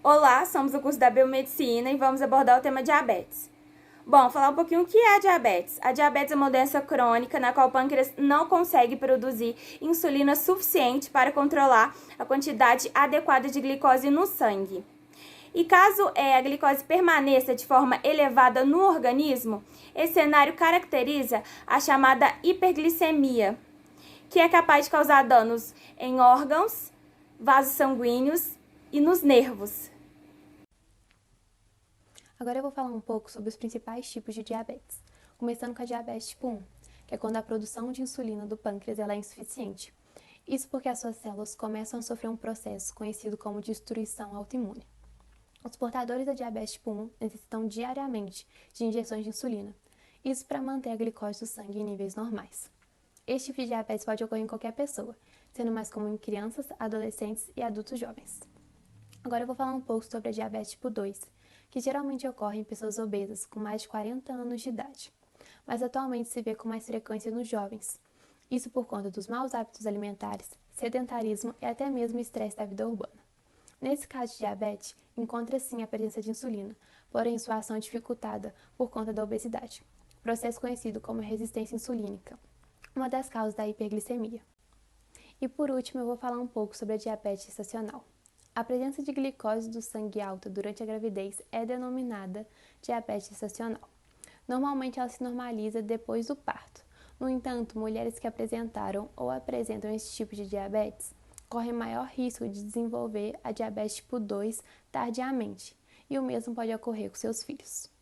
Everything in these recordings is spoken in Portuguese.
Olá, somos o curso da Biomedicina e vamos abordar o tema diabetes. Bom, falar um pouquinho o que é a diabetes. A diabetes é uma doença crônica na qual o pâncreas não consegue produzir insulina suficiente para controlar a quantidade adequada de glicose no sangue. E caso a glicose permaneça de forma elevada no organismo, esse cenário caracteriza a chamada hiperglicemia, que é capaz de causar danos em órgãos, vasos sanguíneos e nos nervos. Agora eu vou falar um pouco sobre os principais tipos de diabetes, começando com a diabetes tipo 1, que é quando a produção de insulina do pâncreas é insuficiente. Isso porque as suas células começam a sofrer um processo conhecido como destruição autoimune. Os portadores da diabetes tipo 1 necessitam diariamente de injeções de insulina, isso para manter a glicose do sangue em níveis normais. Este tipo de diabetes pode ocorrer em qualquer pessoa, sendo mais comum em crianças, adolescentes e adultos jovens. Agora eu vou falar um pouco sobre a diabetes tipo 2, que geralmente ocorre em pessoas obesas com mais de 40 anos de idade, mas atualmente se vê com mais frequência nos jovens. Isso por conta dos maus hábitos alimentares, sedentarismo e até mesmo estresse da vida urbana. Nesse caso de diabetes, encontra sim a presença de insulina, porém sua ação é dificultada por conta da obesidade, processo conhecido como resistência insulínica, uma das causas da hiperglicemia. E por último, eu vou falar um pouco sobre a diabetes gestacional. A presença de glicose do sangue alta durante a gravidez é denominada diabetes gestacional. Normalmente ela se normaliza depois do parto. No entanto, mulheres que apresentaram ou apresentam esse tipo de diabetes correm maior risco de desenvolver a diabetes tipo 2 tardiamente, e o mesmo pode ocorrer com seus filhos.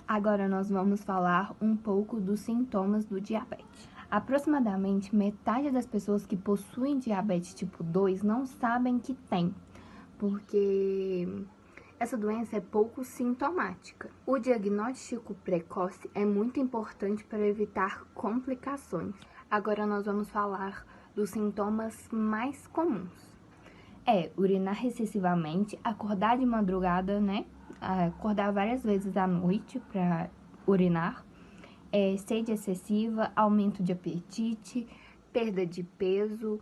Agora nós vamos falar um pouco dos sintomas do diabetes. Aproximadamente metade das pessoas que possuem diabetes tipo 2 não sabem que tem, porque essa doença é pouco sintomática. O diagnóstico precoce é muito importante para evitar complicações. Agora nós vamos falar dos sintomas mais comuns. Urinar excessivamente, acordar de madrugada, acordar várias vezes à noite para urinar, sede excessiva, aumento de apetite, perda de peso,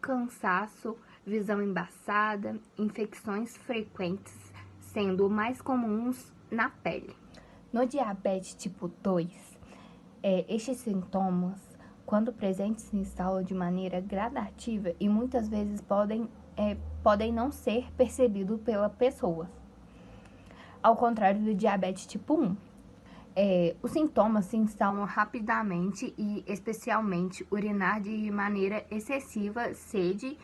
cansaço, visão embaçada, infecções frequentes, sendo mais comuns na pele. No diabetes tipo 2, estes sintomas, quando presentes, se instalam de maneira gradativa e muitas vezes podem não ser percebidos pela pessoa. Ao contrário do diabetes tipo 1. Os sintomas se instalam rapidamente e especialmente urinar de maneira excessiva, sede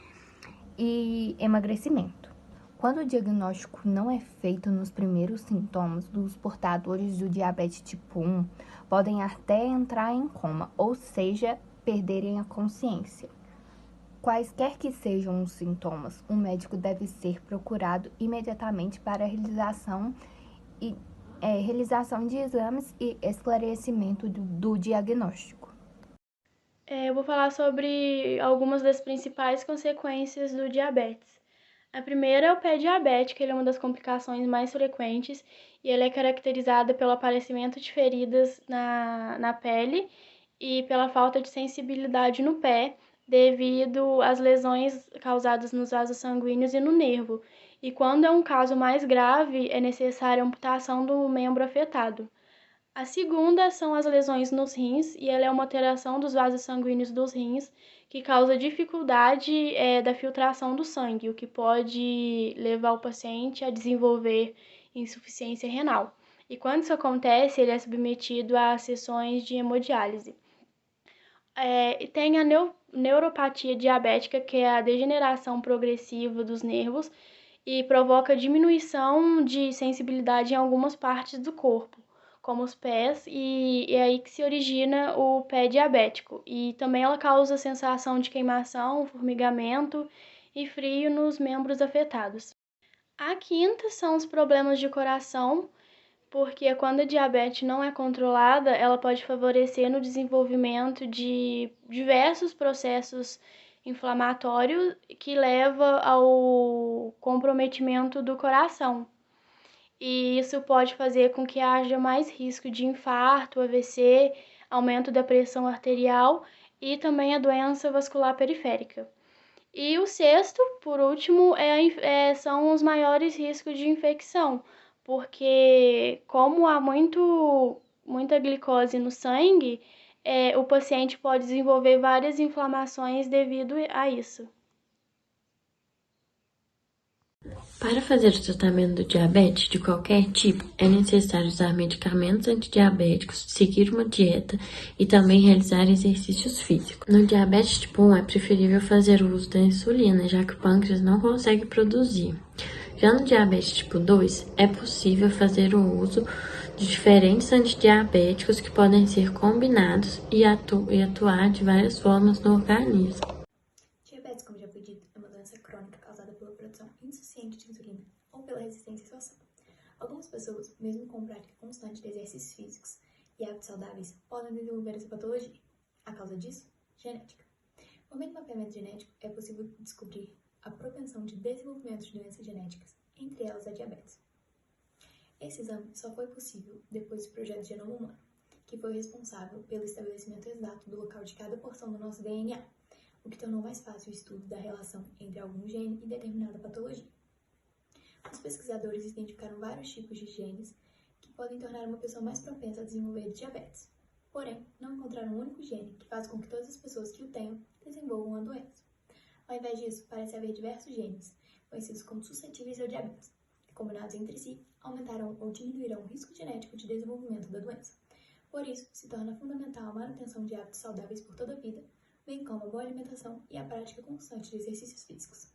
e emagrecimento. Quando o diagnóstico não é feito nos primeiros sintomas, dos portadores do diabetes tipo 1 podem até entrar em coma, ou seja, perderem a consciência. Quaisquer que sejam os sintomas, o médico deve ser procurado imediatamente para a realização de exames e esclarecimento do diagnóstico. Eu vou falar sobre algumas das principais consequências do diabetes. A primeira é o pé diabético, ele é uma das complicações mais frequentes e ele é caracterizado pelo aparecimento de feridas na pele e pela falta de sensibilidade no pé, devido às lesões causadas nos vasos sanguíneos e no nervo. E quando é um caso mais grave, é necessária a amputação do membro afetado. A segunda são as lesões nos rins, e ela é uma alteração dos vasos sanguíneos dos rins que causa dificuldade da filtração do sangue, o que pode levar o paciente a desenvolver insuficiência renal. E quando isso acontece, ele é submetido a sessões de hemodiálise. E tem a neuropatia diabética, que é a degeneração progressiva dos nervos e provoca diminuição de sensibilidade em algumas partes do corpo, como os pés, e é aí que se origina o pé diabético. E também ela causa sensação de queimação, formigamento e frio nos membros afetados. A quinta são os problemas de coração, porque quando a diabetes não é controlada, ela pode favorecer no desenvolvimento de diversos processos inflamatórios que leva ao comprometimento do coração. E isso pode fazer com que haja mais risco de infarto, AVC, aumento da pressão arterial e também a doença vascular periférica. E o sexto, por último, são os maiores riscos de infecção, porque como há muita glicose no sangue, o paciente pode desenvolver várias inflamações devido a isso. Para fazer o tratamento do diabetes de qualquer tipo, é necessário usar medicamentos antidiabéticos, seguir uma dieta e também realizar exercícios físicos. No diabetes tipo 1, é preferível fazer o uso da insulina, já que o pâncreas não consegue produzir. Já no diabetes tipo 2, é possível fazer o uso de diferentes antidiabéticos que podem ser combinados e atuar de várias formas no organismo. Diabetes, como já foi dito, é uma doença crônica causada pela produção insuficiente de insulina ou pela resistência à ação. Algumas pessoas, mesmo com prática constante de exercícios físicos e hábitos saudáveis, podem desenvolver essa patologia. A causa disso? Genética. Por meio do mapeamento genético, é possível descobrir a propensão de desenvolvimento de doenças genéticas, entre elas a diabetes. Esse exame só foi possível depois do projeto Genoma Humano, que foi responsável pelo estabelecimento exato do local de cada porção do nosso DNA, o que tornou mais fácil o estudo da relação entre algum gene e determinada patologia. Os pesquisadores identificaram vários tipos de genes que podem tornar uma pessoa mais propensa a desenvolver diabetes. Porém, não encontraram um único gene que faz com que todas as pessoas que o tenham desenvolvam a doença. Ao invés disso, parece haver diversos genes, conhecidos como suscetíveis ao diabetes, que, combinados entre si, aumentarão ou diminuirão o risco genético de desenvolvimento da doença. Por isso, se torna fundamental a manutenção de hábitos saudáveis por toda a vida, bem como a boa alimentação e a prática constante de exercícios físicos.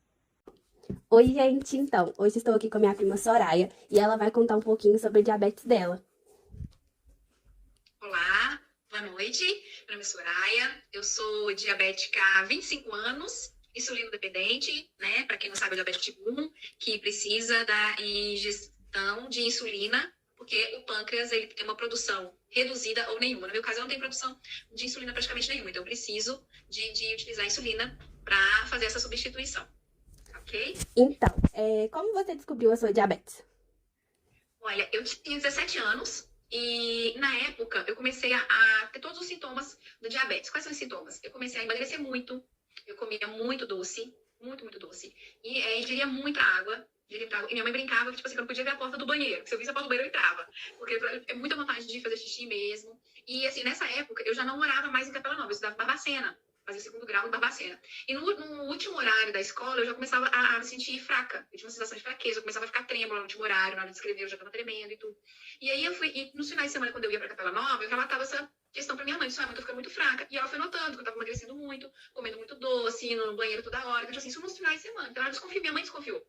Oi, gente! Então, hoje estou aqui com a minha prima Soraya e ela vai contar um pouquinho sobre a diabetes dela. Olá, boa noite. Meu nome é Soraya, eu sou diabética há 25 anos, insulino dependente, né? Para quem não sabe, é diabetes tipo 1, que precisa da ingestão de insulina, porque o pâncreas ele tem uma produção reduzida ou nenhuma. No meu caso, eu não tenho produção de insulina praticamente nenhuma, então eu preciso de utilizar a insulina para fazer essa substituição. Ok? Então, como você descobriu a sua diabetes? Olha, eu tinha 17 anos e na época eu comecei a ter todos os sintomas do diabetes. Quais são os sintomas? Eu comecei a emagrecer muito, eu comia muito doce, muito doce, e ingeria muita água. E minha mãe brincava que, tipo assim, que eu não podia ver a porta do banheiro. Se eu visse a porta do banheiro, eu entrava. Porque é muita vontade de fazer xixi mesmo. E, assim, nessa época, eu já não morava mais em Capela Nova. Eu estudava em Barbacena. Fazia 2º grau em Barbacena. E no último horário da escola, eu já começava a me sentir fraca. Eu tinha uma sensação de fraqueza. Eu começava a ficar trêmula no último horário. Na hora de escrever, eu já estava tremendo e tudo. E aí, e nos finais de semana, quando eu ia pra Capela Nova, eu relatava essa questão pra minha mãe. Disse, mãe, eu tô ficando muito fraca. E ela foi notando que eu tava emagrecendo muito, comendo muito doce, no banheiro toda hora. Eu disse assim, isso nos finais de semana. Então, ela desconfiou. Minha mãe desconfiou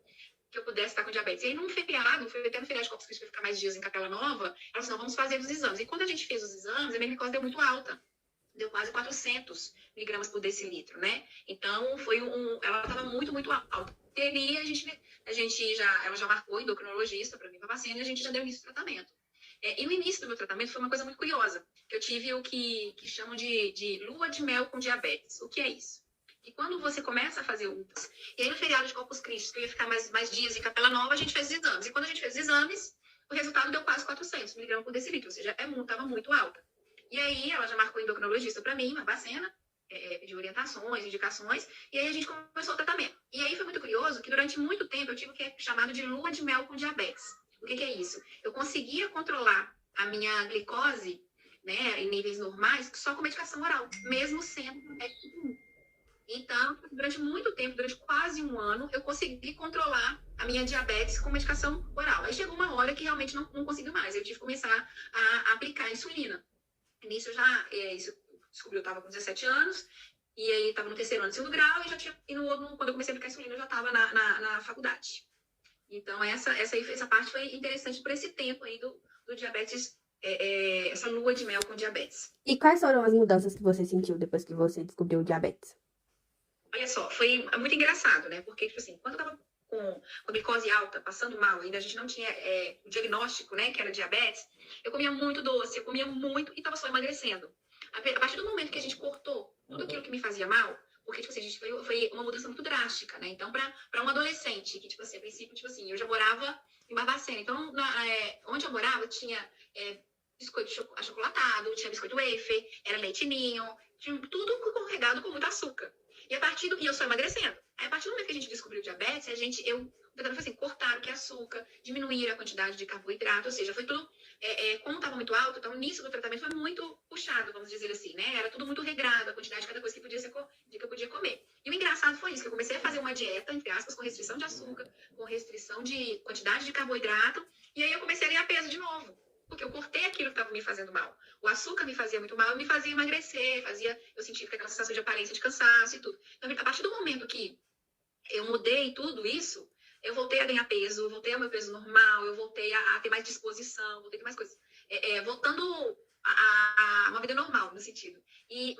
que eu pudesse estar com diabetes. E aí, num feriado, foi até no feriado de Corpus Christi, para ficar mais dias em Capela Nova, ela disse, não, vamos fazer os exames. E quando a gente fez os exames, a minha glicose deu muito alta. Deu quase 400 miligramas por decilitro, né? Então, ela estava muito alta. E aí, ela já marcou endocrinologista para mim, para vacina, e a gente já deu início ao tratamento. E no início do meu tratamento foi uma coisa muito curiosa, que eu tive o que chamam de lua de mel com diabetes. O que é isso? E quando você começa a fazer UPAs, e aí no feriado de Corpus Christi, que eu ia ficar mais dias em Capela Nova, a gente fez os exames. E quando a gente fez os exames, o resultado deu quase 400 miligramas por decilitro, ou seja, estava muito alta. E aí ela já marcou endocrinologista para mim, uma Barbacena, pediu orientações, indicações, e aí a gente começou o tratamento. E aí foi muito curioso que durante muito tempo eu tive o que é chamado de lua de mel com diabetes. O que é isso? Eu conseguia controlar a minha glicose, né, em níveis normais, só com medicação oral, mesmo sendo diabetes tipo 1. Então, durante muito tempo, durante quase um ano, eu consegui controlar a minha diabetes com medicação oral. Aí chegou uma hora que realmente não consegui mais. Eu tive que começar a aplicar insulina. Nisso eu já descobri, eu estava com 17 anos, e aí estava no 3º ano, 2º grau, quando eu comecei a aplicar insulina, eu já estava na faculdade. Então, essa parte foi interessante por esse tempo aí do diabetes, essa lua de mel com diabetes. E quais foram as mudanças que você sentiu depois que você descobriu o diabetes? Olha só, foi muito engraçado, né? Porque, tipo assim, quando eu tava com a glicose alta, passando mal, ainda a gente não tinha o diagnóstico, né, que era diabetes, eu comia muito doce, eu comia muito e tava só emagrecendo. A partir do momento que a gente cortou tudo aquilo que me fazia mal, porque, tipo assim, foi uma mudança muito drástica, né? Então, pra um adolescente, que, tipo assim, a princípio, tipo assim, eu já morava em Barbacena, então, onde eu morava, tinha biscoito achocolatado, tinha biscoito wafer, era leite ninho, tinha tudo carregado com muito açúcar. E eu só emagrecendo. Aí, partir do momento que a gente descobriu o diabetes, o tratamento foi assim, cortar o que é açúcar, diminuir a quantidade de carboidrato, ou seja, foi tudo, como estava muito alto, então o início do tratamento foi muito puxado, vamos dizer assim, né? Era tudo muito regrado, a quantidade de cada coisa que eu podia comer. E o engraçado foi isso, que eu comecei a fazer uma dieta, entre aspas, com restrição de açúcar, com restrição de quantidade de carboidrato, e aí eu comecei a ganhar peso de novo. Porque eu cortei aquilo que estava me fazendo mal. O açúcar me fazia muito mal, me fazia emagrecer, eu sentia aquela sensação de aparência de cansaço e tudo. Então, a partir do momento que eu mudei tudo isso, eu voltei a ganhar peso, eu voltei ao meu peso normal, eu voltei a ter mais disposição, voltei a ter mais coisas. Voltando a uma vida normal, no sentido.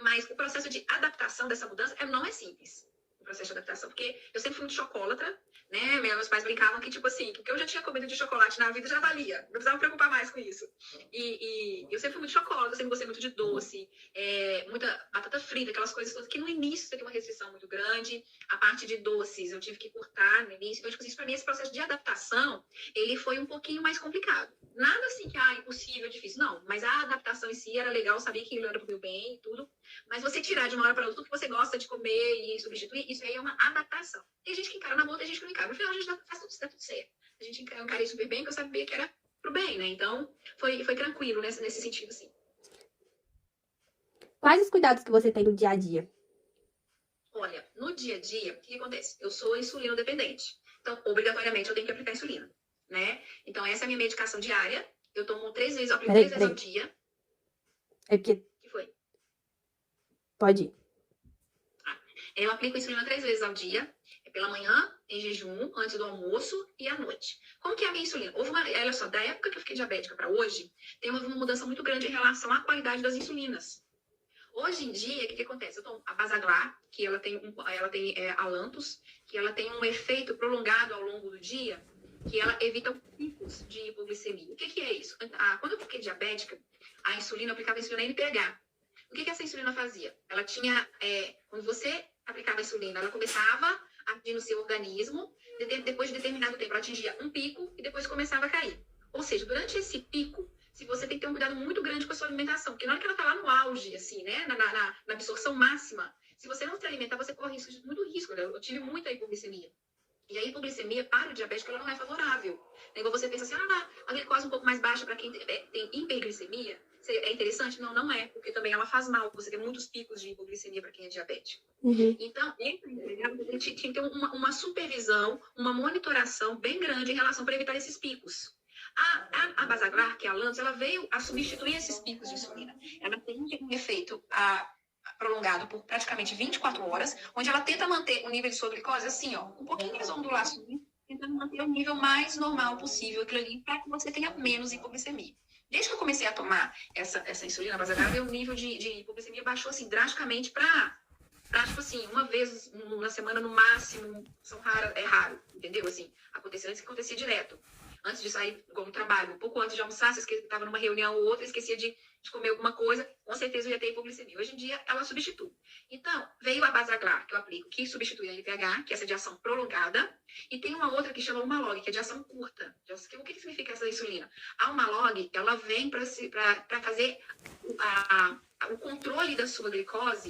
Mas o processo de adaptação dessa mudança não é simples. O processo de adaptação, porque eu sempre fui muito chocolatra, né? Meus pais brincavam que, tipo assim, que o que eu já tinha comido de chocolate na vida já valia. Não precisava me preocupar mais com isso. E eu sempre fui muito chocolatra, sempre gostei muito de doce, muita batata frita, aquelas coisas todas, que no início você tem uma restrição muito grande. A parte de doces eu tive que cortar no início. Então, tipo assim, pra mim, esse processo de adaptação, ele foi um pouquinho mais complicado. Nada assim que, impossível, difícil. Não, mas a adaptação em si era legal, sabia que era pro meu bem e tudo. Mas você tirar de uma hora para outra tudo que você gosta de comer e substituir, isso aí é uma adaptação. Tem gente que encara na boa, tem gente que não encara. No final, a gente faz tudo certo. A gente encarei super bem, que eu sabia que era pro bem, né? Então, foi tranquilo nesse sentido, assim. Quais os cuidados que você tem no dia a dia? Olha, no dia a dia, o que acontece? Eu sou insulino dependente. Então, obrigatoriamente, eu tenho que aplicar insulina, né? Então, essa é a minha medicação diária. Eu tomo 3 vezes, eu aplico 3 vezes ao dia. É porque... O que foi? Pode ir. Eu aplico insulina 3 vezes ao dia. Pela manhã, em jejum, antes do almoço e à noite. Como que é a minha insulina? Olha só, da época que eu fiquei diabética para hoje, tem uma mudança muito grande em relação à qualidade das insulinas. Hoje em dia, o que acontece? Eu tomo a Basaglar, que ela tem Alantus, que ela tem um efeito prolongado ao longo do dia, que ela evita picos de hipoglicemia. O que é isso? Quando eu fiquei diabética, a insulina, eu aplicava a insulina NPH. O que essa insulina fazia? Ela tinha, quando você aplicava a insulina, ela começava a agir no seu organismo, depois de determinado tempo ela atingia um pico e depois começava a cair. Ou seja, durante esse pico, se você tem que ter um cuidado muito grande com a sua alimentação, porque na hora que ela está lá no auge, assim, né, na absorção máxima, se você não se alimentar, você corre muito risco. Né? Eu tive muita hipoglicemia. E a hipoglicemia para o diabético, ela não é favorável. Igual você pensa assim, a glicose um pouco mais baixa para quem tem hiperglicemia, é interessante? Não, não é, porque também ela faz mal. Você tem muitos picos de hipoglicemia para quem é diabético. Uhum. Então, a gente tinha que ter uma supervisão, uma monitoração bem grande em relação para evitar esses picos. A Basaglar, que é a Lantus, ela veio a substituir esses picos de insulina. Ela tem um efeito prolongado por praticamente 24 horas, onde ela tenta manter o nível de sua glicose assim, um pouquinho mais ondulações, tentando manter o nível mais normal possível, aquilo ali, para que você tenha menos hipoglicemia. Desde que eu comecei a tomar essa insulina Basaglar, meu nível de hipoglicemia baixou assim drasticamente para tipo assim, uma vez na semana no máximo, é raro, entendeu? Assim, aconteceu antes que acontecia direto. Antes de sair do trabalho, um pouco antes de almoçar, se eu estava numa reunião ou outra, esquecia de comer alguma coisa, com certeza eu ia ter hipoglicemia. Hoje em dia, ela substitui. Então, veio a Basaglar, que eu aplico, que substitui a NPH, que é essa de ação prolongada, e tem uma outra que chama Humalog, que é de ação curta. O que significa essa insulina? A Humalog, ela vem para fazer o controle da sua glicose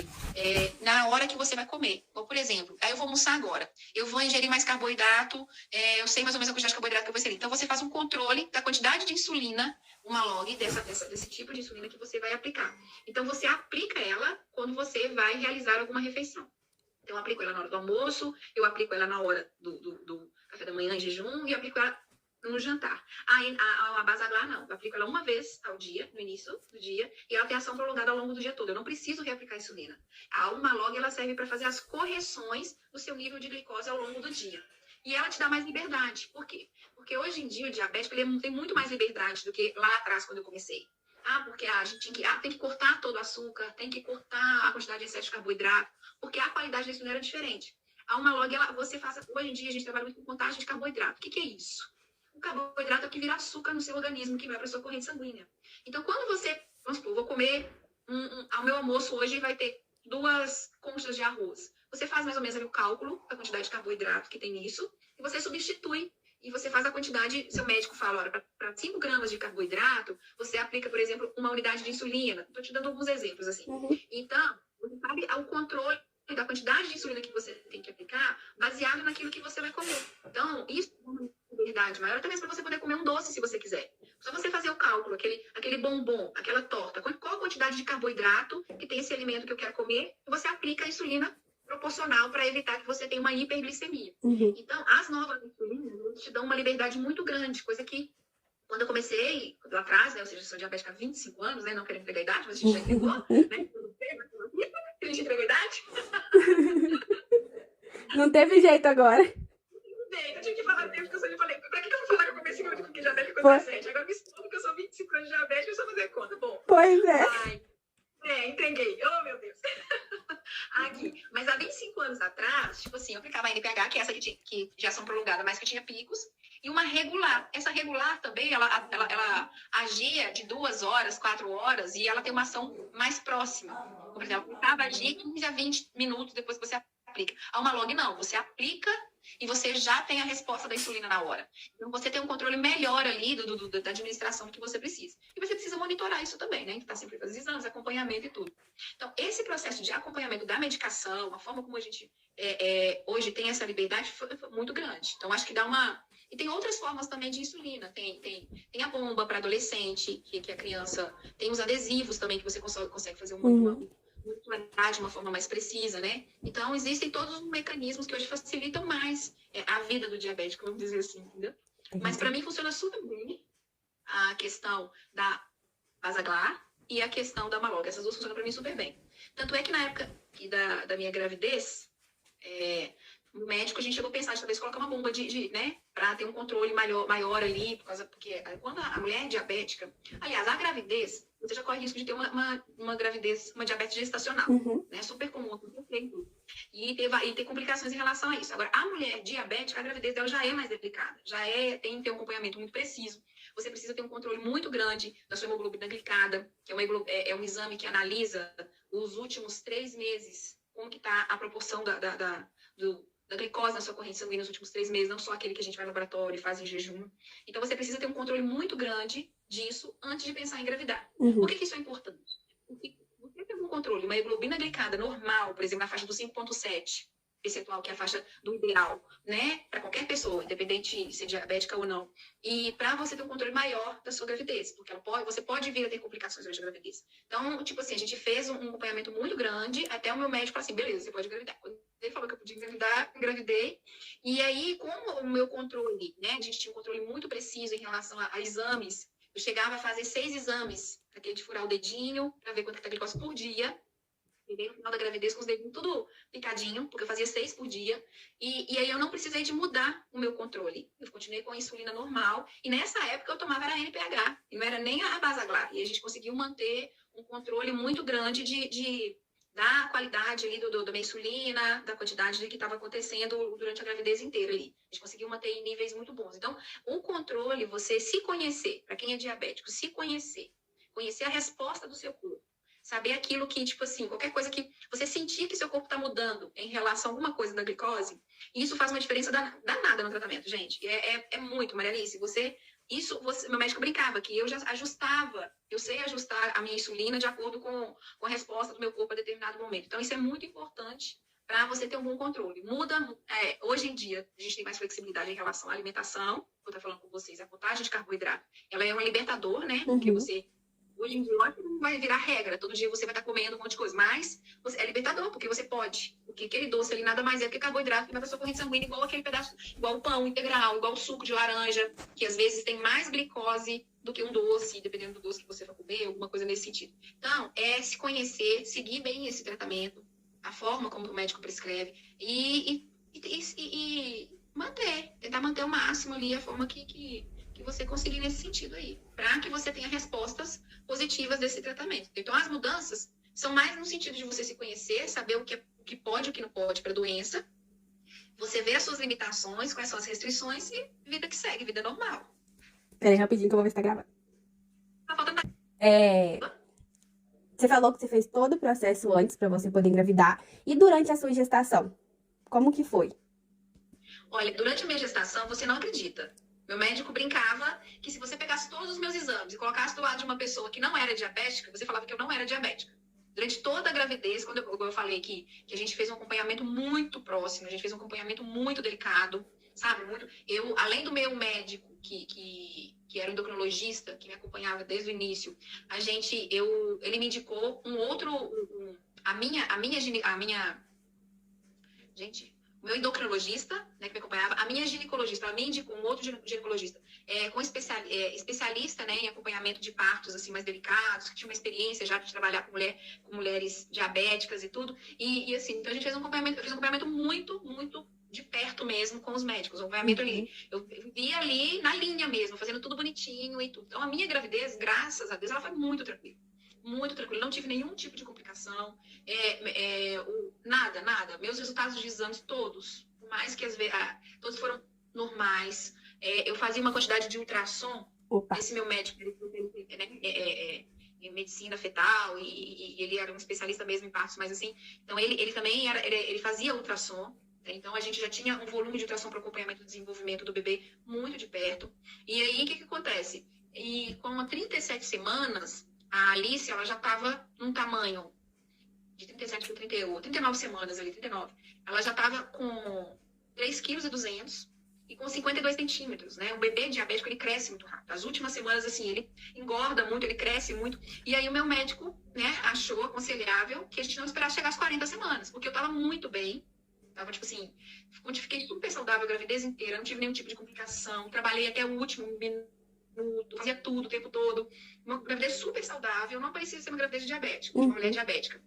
na hora que você vai comer. Ou, por exemplo, aí eu vou almoçar agora, eu vou ingerir mais carboidrato, eu sei mais ou menos a quantidade de carboidrato que eu vou ingerir. Então, você faz um controle da quantidade de insulina, uma log desse tipo de insulina que você vai aplicar. Então, você aplica ela quando você vai realizar alguma refeição. Então, eu aplico ela na hora do almoço, eu aplico ela na hora do café da manhã em jejum e aplico ela no jantar. A Basaglar não, eu aplico ela uma vez ao dia, no início do dia, e ela tem ação prolongada ao longo do dia todo. Eu não preciso reaplicar a insulina. A Humalog, ela serve para fazer as correções do seu nível de glicose ao longo do dia. E ela te dá mais liberdade. Por quê? Porque hoje em dia o diabético ele tem muito mais liberdade do que lá atrás, quando eu comecei. Porque a gente tem que cortar todo o açúcar, tem que cortar a quantidade de excesso de carboidrato, porque a qualidade da insulina era diferente. A Humalog, hoje em dia a gente trabalha muito com contagem de carboidrato. O que é isso? O carboidrato é o que vira açúcar no seu organismo, que vai para a sua corrente sanguínea. Então, quando você, vamos supor, vou comer, ao meu almoço hoje vai ter 2 conchas de arroz. Você faz mais ou menos o cálculo da quantidade de carboidrato que tem nisso, e você substitui, e você faz a quantidade, seu médico fala, olha, para 5 gramas de carboidrato, você aplica, por exemplo, 1 unidade de insulina. Estou te dando alguns exemplos, assim. Uhum. Então, você sabe o controle da quantidade de insulina que você tem que aplicar baseado naquilo que você vai comer. Então, isso é uma liberdade maior, até mesmo para você poder comer um doce se você quiser. Só você fazer o cálculo, aquele bombom, aquela torta, qual a quantidade de carboidrato que tem esse alimento que eu quero comer, e você aplica a insulina proporcional para evitar que você tenha uma hiperglicemia. Então, as novas insulinas te dão uma liberdade muito grande, coisa que quando eu comecei lá atrás, né, ou seja, eu sou diabética há 25 anos, né, não quero entregar a idade, mas a gente já entregou, né? A gente entregou a idade. Não teve jeito agora. Eu tinha que falar tempo que eu falei, pra que eu vou falar que eu comecei com diabética com 17? Agora me estudo que eu sou 25 anos de diabética, eu só fazer conta. Bom. Pois é. Entreguei. Oh, meu Deus. Aqui. Mas há 25 anos atrás, tipo assim, eu aplicava a NPH, que é essa que já são prolongadas, mas que tinha picos, e uma regular. Essa regular também, ela agia de 2 horas, 4 horas, e ela tem uma ação mais próxima. Por exemplo, ela agia 15 a 20 minutos depois que você aplica. A uma log não, você aplica e você já tem a resposta da insulina na hora. Então, você tem um controle melhor ali da administração que você precisa. E você precisa monitorar isso também, né? Está sempre fazendo exames, acompanhamento e tudo. Então, esse processo de acompanhamento da medicação, a forma como a gente hoje tem essa liberdade foi muito grande. Então, acho que dá uma... E tem outras formas também de insulina. Tem a bomba para adolescente, que a criança... Tem os adesivos também, que você consegue fazer monitorar de uma forma mais precisa, né? Então, existem todos os mecanismos que hoje facilitam mais a vida do diabético, vamos dizer assim, entendeu? Mas para mim funciona super bem a questão da Basaglar e a questão da Malog. Essas duas funcionam para mim super bem. Tanto é que na época da minha gravidez, o médico, a gente chegou a pensar de talvez colocar uma bomba né, para ter um controle maior ali, porque quando a mulher é diabética, aliás, a gravidez, você já corre risco de ter uma gravidez, uma diabetes gestacional, né, super comum, e ter complicações em relação a isso. Agora, a mulher diabética, a gravidez dela já é mais delicada, tem que ter um acompanhamento muito preciso. Você precisa ter um controle muito grande da sua hemoglobina glicada, que é um exame que analisa os últimos 3 meses, como que está a proporção da glicose na sua corrente sanguínea nos últimos 3 meses, não só aquele que a gente vai no laboratório e faz em jejum. Então, você precisa ter um controle muito grande disso antes de pensar em engravidar. Por que isso é importante? Porque você tem um controle, uma hemoglobina glicada normal, por exemplo, na faixa do 5,7 percentual, que é a faixa do ideal, né? Para qualquer pessoa, independente de ser diabética ou não. E para você ter um controle maior da sua gravidez, porque você pode vir a ter complicações durante a gravidez. Então, tipo assim, a gente fez um acompanhamento muito grande, até o meu médico falou assim, beleza, você pode engravidar. Quando ele falou que eu podia engravidar, engravidei. E aí, como o meu controle, né? A gente tinha um controle muito preciso em relação a exames. Eu chegava a fazer 6 exames, aquele de furar o dedinho, para ver quanto que tá a glicose por dia. Cheguei no final da gravidez com os dedinhos tudo picadinho, porque eu fazia 6 por dia. E aí eu não precisei de mudar o meu controle. Eu continuei com a insulina normal. E nessa época eu tomava a NPH, e não era nem a Basaglar. E a gente conseguiu manter um controle muito grande da qualidade ali da minha insulina, da quantidade que estava acontecendo durante a gravidez inteira ali. A gente conseguiu manter em níveis muito bons. Então, o controle, você se conhecer, para quem é diabético, se conhecer a resposta do seu corpo, saber aquilo que, tipo assim, qualquer coisa que você sentir que seu corpo está mudando em relação a alguma coisa da glicose, isso faz uma diferença danada no tratamento, gente. É muito, Marialice, meu médico brincava que eu já ajustava, eu sei ajustar a minha insulina de acordo com a resposta do meu corpo a determinado momento. Então, isso é muito importante para você ter um bom controle. Hoje em dia, a gente tem mais flexibilidade em relação à alimentação. Vou estar falando com vocês, a contagem de carboidrato, ela é um libertador, né? Porque hoje em dia, não vai virar regra. Todo dia você vai estar comendo um monte de coisa. Mas é libertador, porque você pode. Porque aquele doce ali nada mais é do que carboidrato que vai para sua corrente sanguínea, igual aquele pedaço, igual o pão integral, igual o suco de laranja, que às vezes tem mais glicose do que um doce, dependendo do doce que você for comer, alguma coisa nesse sentido. Então, é se conhecer, seguir bem esse tratamento, a forma como o médico prescreve, e tentar manter ao máximo ali a forma que você conseguir nesse sentido aí, para que você tenha respostas positivas desse tratamento. Então, as mudanças são mais no sentido de você se conhecer, saber o que pode e o que não pode para a doença, você ver as suas limitações, quais são as restrições e vida que segue, vida normal. Peraí, rapidinho que eu vou ver se tá gravando. Tá faltando... Você falou que você fez todo o processo antes para você poder engravidar. E durante a sua gestação, como que foi? Olha, durante a minha gestação, você não acredita. Meu médico brincava que se você pegasse todos os meus exames e colocasse do lado de uma pessoa que não era diabética, você falava que eu não era diabética. Durante toda a gravidez, quando eu falei que a gente fez um acompanhamento muito próximo, a gente fez um acompanhamento muito delicado, sabe? Além do meu médico, que era endocrinologista, que me acompanhava desde o início, ele me indicou o meu endocrinologista, né, que me acompanhava, a minha ginecologista, ela me indicou um outro ginecologista especialista, né, em acompanhamento de partos assim, mais delicados, que tinha uma experiência já de trabalhar com mulheres diabéticas e tudo. E assim, então a gente fez um acompanhamento muito, muito de perto mesmo com os médicos. Um acompanhamento ali. Eu via ali na linha mesmo, fazendo tudo bonitinho e tudo. Então a minha gravidez, graças a Deus, ela foi muito tranquila. Muito tranquilo, não tive nenhum tipo de complicação, nada. Meus resultados de exames todos, por mais que todos foram normais. Eu fazia uma quantidade de ultrassom. Esse meu médico, em medicina fetal, e ele era um especialista mesmo em partos, mas assim, então ele também ele fazia ultrassom. Então a gente já tinha um volume de ultrassom para acompanhamento do desenvolvimento do bebê muito de perto. E aí o que acontece? E com 37 semanas, a Alice, ela já estava num tamanho de 37 para 39 semanas ali, 39. Ela já estava com 3,2 kg e com 52 centímetros, né? O bebê diabético, ele cresce muito rápido. As últimas semanas, assim, ele engorda muito, ele cresce muito. E aí o meu médico, né, achou aconselhável que a gente não esperasse chegar às 40 semanas, porque eu estava muito bem. Tava, tipo assim, fiquei super saudável a gravidez inteira, não tive nenhum tipo de complicação, trabalhei até o último minuto, fazia tudo o tempo todo. Uma gravidez super saudável, não parecia ser uma gravidez de diabético, de uma mulher diabética.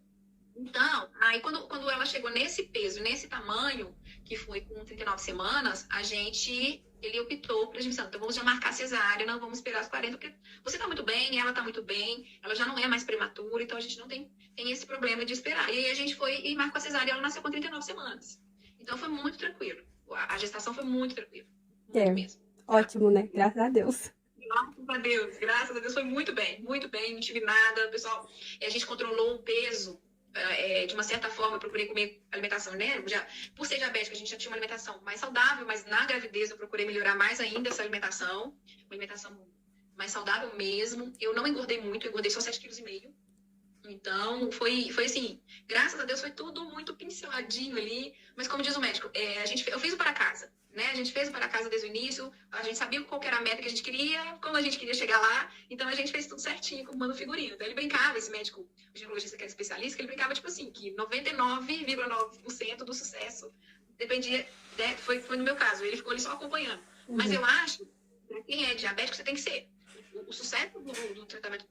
Então, aí quando ela chegou nesse peso, nesse tamanho, que foi com 39 semanas, ele optou pra gente, então vamos já marcar cesárea, não vamos esperar as 40, porque você tá muito bem, ela tá muito bem, ela já não é mais prematura, então a gente não tem esse problema de esperar. E aí a gente foi e marcou a cesárea e ela nasceu com 39 semanas. Então foi muito tranquilo. A gestação foi muito tranquila. Muito mesmo. Ótimo, né? Graças a Deus. Graças a Deus foi muito bem, não tive nada, pessoal. A gente controlou o peso, de uma certa forma, eu procurei comer alimentação, né? Por ser diabética, a gente já tinha uma alimentação mais saudável, mas na gravidez eu procurei melhorar mais ainda essa alimentação, uma alimentação mais saudável mesmo. Eu não engordei muito, eu engordei só 7,5 kg. Então, foi assim, graças a Deus foi tudo muito pinceladinho ali, mas como diz o médico, eu fiz o para casa. Né? A gente fez o para casa desde o início, a gente sabia qual era a meta que a gente queria, como a gente queria chegar lá, então a gente fez tudo certinho, como manda o figurino. Então ele brincava, esse médico, o ginecologista que era especialista, que ele brincava tipo assim, que 99,9% do sucesso dependia, né? Foi no meu caso, ele ficou ali só acompanhando. Mas eu acho, para quem é diabético, você tem que ser. O sucesso do tratamento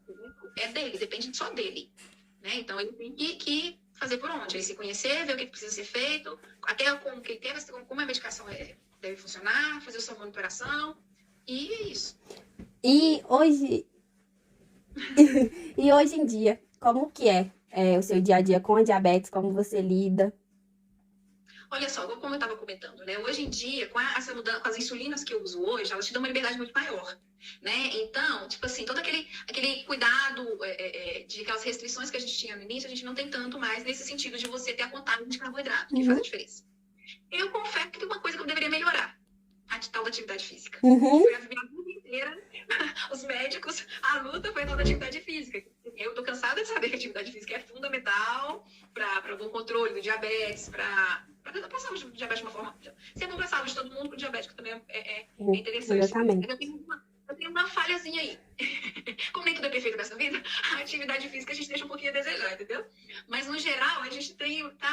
é dele, depende só dele. Né? Então ele tem que fazer por onde? Ele se conhecer, ver o que precisa ser feito, até como a medicação deve funcionar, fazer sua monitoração, e é isso. E hoje em dia, como que é o seu dia a dia com a diabetes, como você lida? Olha só, como eu estava comentando, né? Hoje em dia, com as insulinas que eu uso hoje, elas te dão uma liberdade muito maior, né? Então, tipo assim, todo aquele cuidado de aquelas restrições que a gente tinha no início, a gente não tem tanto mais nesse sentido de você ter a contagem de carboidrato, que faz a diferença. Eu confesso que tem uma coisa que eu deveria melhorar, a tal da atividade física. Foi a minha vida inteira, os médicos, a luta foi a tal da atividade física. Eu tô cansada de saber que a atividade física é fundamental para o bom controle do diabetes, para passar o diabetes de uma forma... Se é bom para a saúde de todo mundo, para o diabético também é interessante. Exatamente. Eu tenho uma falhazinha aí. Como nem tudo é perfeito nessa vida, a atividade física a gente deixa um pouquinho a desejar, entendeu? Mas, no geral, a gente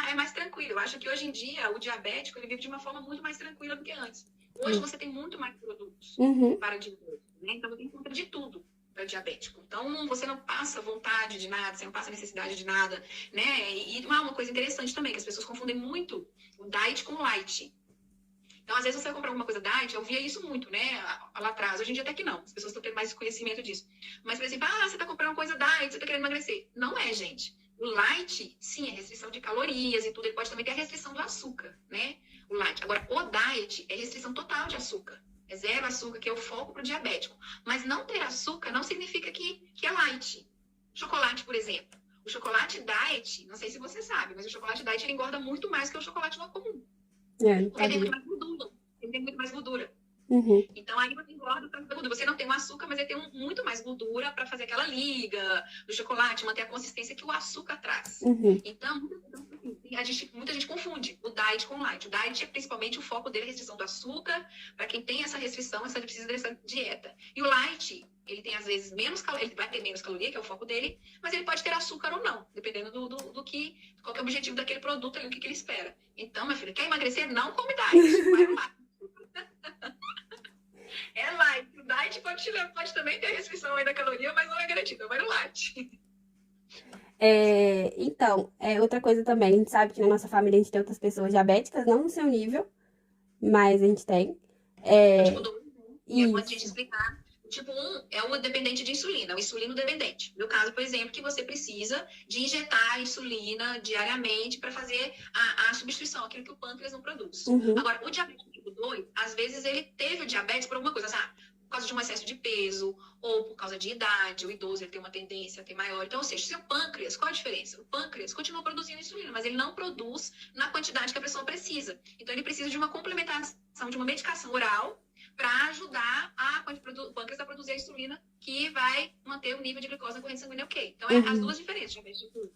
é mais tranquilo. Eu acho que hoje em dia o diabético ele vive de uma forma muito mais tranquila do que antes. Hoje você tem muito mais produtos para diabetes, né? Então, tem conta de tudo para diabético. Então, você não passa vontade de nada, você não passa necessidade de nada, né? E uma coisa interessante também, que as pessoas confundem muito o diet com o light. Então, às vezes, você vai comprar alguma coisa diet, eu via isso muito, né? Lá atrás. Hoje em dia, até que não. As pessoas estão tendo mais conhecimento disso. Mas, por exemplo, você está comprando uma coisa diet, você está querendo emagrecer. Não é, gente. O light, sim, é restrição de calorias e tudo. Ele pode também ter a restrição do açúcar, né? O light. Agora, o diet é restrição total de açúcar. É zero açúcar, que é o foco para o diabético. Mas não ter açúcar não significa que é light. Chocolate, por exemplo. O chocolate diet, não sei se você sabe, mas o chocolate diet ele engorda muito mais que o chocolate não comum. Porque ele tem muito mais gordura. Ele tem muito mais gordura. Uhum. Então, aí você engorda por causa da gordura. Você não tem o açúcar, mas ele tem muito mais gordura para fazer aquela liga do chocolate, manter a consistência que o açúcar traz. Uhum. Então, muita gente confunde o diet com o light. O diet é principalmente o foco dele, a restrição do açúcar. Para quem tem essa restrição, ele precisa dessa dieta. E o light, ele tem às vezes menos caloria, ele vai ter menos caloria, que é o foco dele, mas ele pode ter açúcar ou não, dependendo qual que é o objetivo daquele produto ali, o que ele espera. Então, minha filha, quer emagrecer? Não come diet, vai no light. É light. O diet pode também ter restrição aí da caloria, mas não é garantida, vai no light. Então, outra coisa também, a gente sabe que na nossa família a gente tem outras pessoas diabéticas, não no seu nível, mas a gente tem. Tipo 2, e é bom a gente Isso. explicar. O tipo 1 é o dependente de insulina, o insulino dependente. No caso, por exemplo, que você precisa de injetar insulina diariamente para fazer a substituição, aquilo que o pâncreas não produz. Uhum. Agora, o diabético tipo 2, às vezes ele teve o diabetes por alguma coisa, por causa de um excesso de peso, ou por causa de idade, o idoso ele tem uma tendência a ter maior. Então, ou seja, seu pâncreas, qual a diferença? O pâncreas continua produzindo insulina, mas ele não produz na quantidade que a pessoa precisa. Então, ele precisa de uma complementação, de uma medicação oral, para ajudar o pâncreas a produzir a insulina, que vai manter o nível de glicose na corrente sanguínea ok. Então, as duas diferenças. O diabetes tipo 1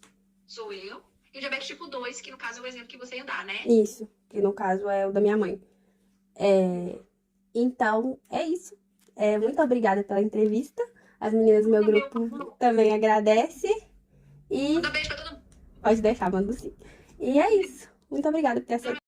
sou eu, e o diabetes tipo 2, que no caso é o exemplo que você ia dar, né? Isso, que no caso é o da minha mãe. Então, é isso. Muito obrigada pela entrevista. As meninas do meu grupo também agradecem. E Manda beijo pra todo mundo. pode deixar, mando sim. E é isso. Muito obrigada por ter aceitado.